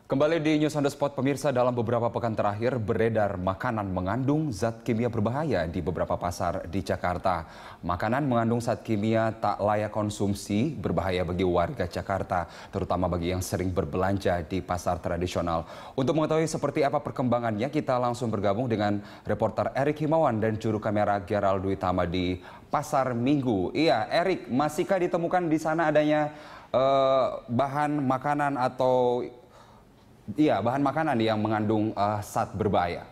Kembali di News on the Spot, pemirsa, dalam beberapa pekan terakhir beredar makanan mengandung zat kimia berbahaya di beberapa pasar di Jakarta. Makanan mengandung zat kimia tak layak konsumsi, berbahaya bagi warga Jakarta, terutama bagi yang sering berbelanja di pasar tradisional. Untuk mengetahui seperti apa perkembangannya, kita langsung bergabung dengan reporter Erik Himawan dan juru kamera Gerald Dwi Tama di Pasar Minggu. Iya, Erik, masihkah ditemukan di sana adanya bahan makanan atau bahan makanan yang mengandung zat berbahaya?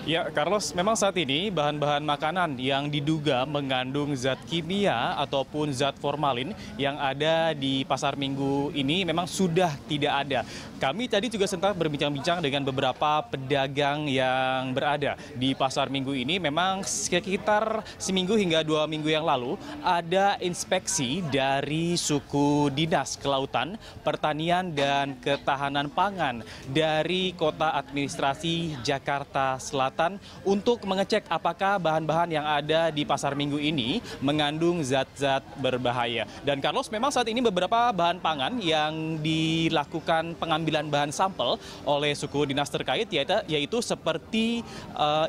Ya, Carlos, memang saat ini bahan-bahan makanan yang diduga mengandung zat kimia ataupun zat formalin yang ada di Pasar Minggu ini memang sudah tidak ada. Kami tadi juga sempat berbincang-bincang dengan beberapa pedagang yang berada di Pasar Minggu ini. Memang sekitar seminggu hingga 2 minggu yang lalu ada inspeksi dari suku Dinas Kelautan, Pertanian, dan Ketahanan Pangan dari Kota Administrasi Jakarta Selatan untuk mengecek apakah bahan-bahan yang ada di Pasar Minggu ini mengandung zat-zat berbahaya. Dan Carlos, memang saat ini beberapa bahan pangan yang dilakukan pengambilan bahan sampel oleh suku dinas terkait yaitu seperti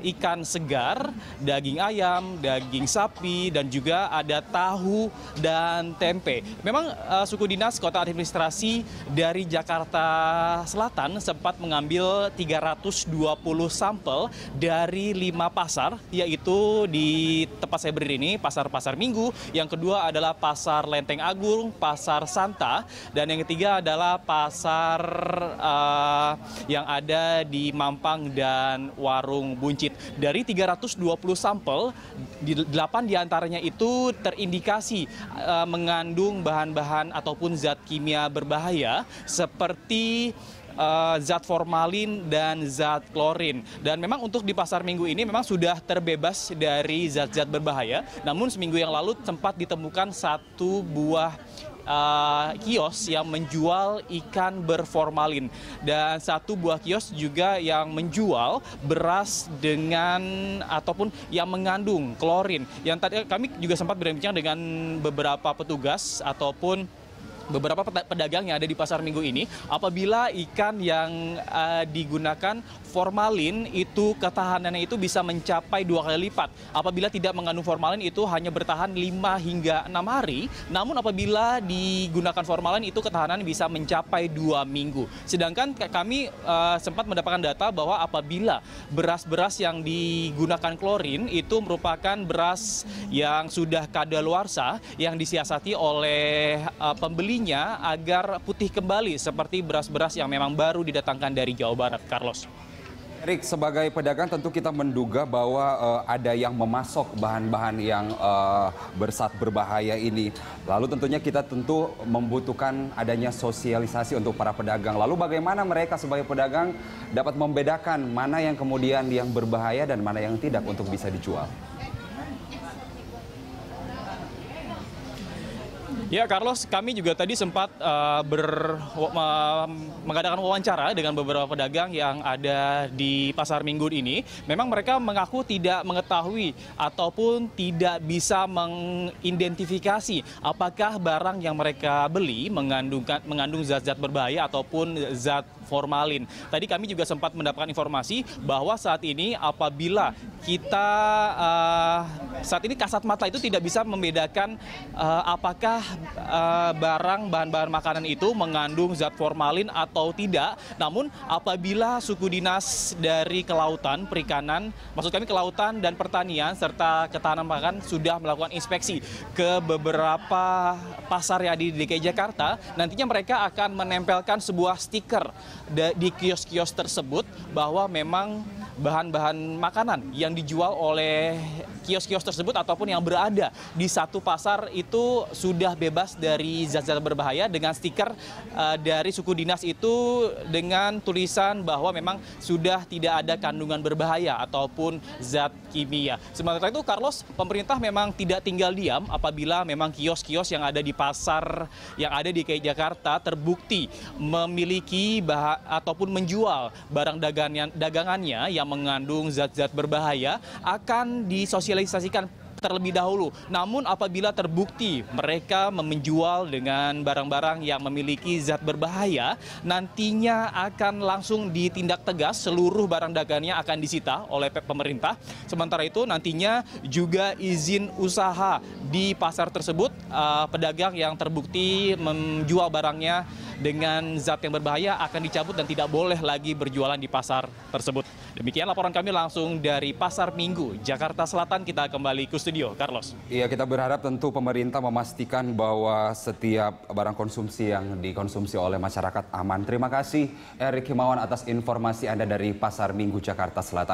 ikan segar, daging ayam, daging sapi, dan juga ada tahu dan tempe. Memang suku dinas Kota Administrasi dari Jakarta Selatan sempat mengambil 320 sampel dari 5 pasar, yaitu di tempat saya berdiri ini, Pasar Minggu, yang kedua adalah Pasar Lenteng Agung, Pasar Santa, dan yang ketiga adalah pasar yang ada di Mampang dan Warung Buncit. Dari 320 sampel, 8 diantaranya itu terindikasi mengandung bahan-bahan ataupun zat kimia berbahaya seperti zat formalin dan zat klorin. Dan memang untuk di Pasar Minggu ini memang sudah terbebas dari zat-zat berbahaya. Namun seminggu yang lalu sempat ditemukan satu buah kios yang menjual ikan berformalin, dan satu buah kios juga yang menjual beras dengan ataupun yang mengandung klorin. Yang tadi kami juga sempat berbincang dengan beberapa petugas ataupun beberapa pedagang yang ada di Pasar Minggu ini, apabila ikan yang digunakan formalin itu ketahanannya itu bisa mencapai 2 kali lipat. Apabila tidak mengandung formalin itu hanya bertahan 5 hingga 6 hari. Namun apabila digunakan formalin itu ketahanan bisa mencapai 2 minggu. Sedangkan kami sempat mendapatkan data bahwa apabila beras-beras yang digunakan klorin itu merupakan beras yang sudah kadaluarsa, yang disiasati oleh pembeli agar putih kembali seperti beras-beras yang memang baru didatangkan dari Jawa Barat, Carlos. Erik, sebagai pedagang tentu kita menduga bahwa ada yang memasok bahan-bahan yang berzat berbahaya ini. Lalu tentunya kita membutuhkan adanya sosialisasi untuk para pedagang. Lalu bagaimana mereka sebagai pedagang dapat membedakan mana yang kemudian yang berbahaya dan mana yang tidak untuk bisa dijual? Ya, Carlos, kami juga tadi sempat mengadakan wawancara dengan beberapa pedagang yang ada di Pasar Minggu ini. Memang mereka mengaku tidak mengetahui ataupun tidak bisa mengidentifikasi apakah barang yang mereka beli mengandung zat-zat berbahaya ataupun zat formalin. Tadi kami juga sempat mendapatkan informasi bahwa saat ini apabila kita saat ini kasat mata itu tidak bisa membedakan apakah bahan-bahan makanan itu mengandung zat formalin atau tidak. Namun apabila suku dinas dari kelautan, perikanan, maksud kami kelautan dan pertanian serta ketahanan pangan sudah melakukan inspeksi ke beberapa pasar yang ada di DKI Jakarta, nantinya mereka akan menempelkan sebuah stiker di kios-kios tersebut bahwa memang bahan-bahan makanan yang dijual oleh kios-kios tersebut ataupun yang berada di satu pasar itu sudah bebas dari zat-zat berbahaya dengan stiker dari suku dinas itu dengan tulisan bahwa memang sudah tidak ada kandungan berbahaya ataupun zat kimia. Sementara itu, Carlos, pemerintah memang tidak tinggal diam apabila memang kios-kios yang ada di pasar yang ada di DKI Jakarta terbukti memiliki ataupun menjual barang dagangannya yang mengandung zat-zat berbahaya, akan disosialisasikan terlebih dahulu. Namun apabila terbukti mereka menjual dengan barang-barang yang memiliki zat berbahaya, nantinya akan langsung ditindak tegas, seluruh barang dagangnya akan disita oleh pemerintah. Sementara itu nantinya juga izin usaha di pasar tersebut, pedagang yang terbukti menjual barangnya dengan zat yang berbahaya akan dicabut dan tidak boleh lagi berjualan di pasar tersebut. Demikian laporan kami langsung dari Pasar Minggu, Jakarta Selatan. Kita kembali ke studio, Carlos. Iya, kita berharap tentu pemerintah memastikan bahwa setiap barang konsumsi yang dikonsumsi oleh masyarakat aman. Terima kasih Erik Himawan atas informasi Anda dari Pasar Minggu, Jakarta Selatan.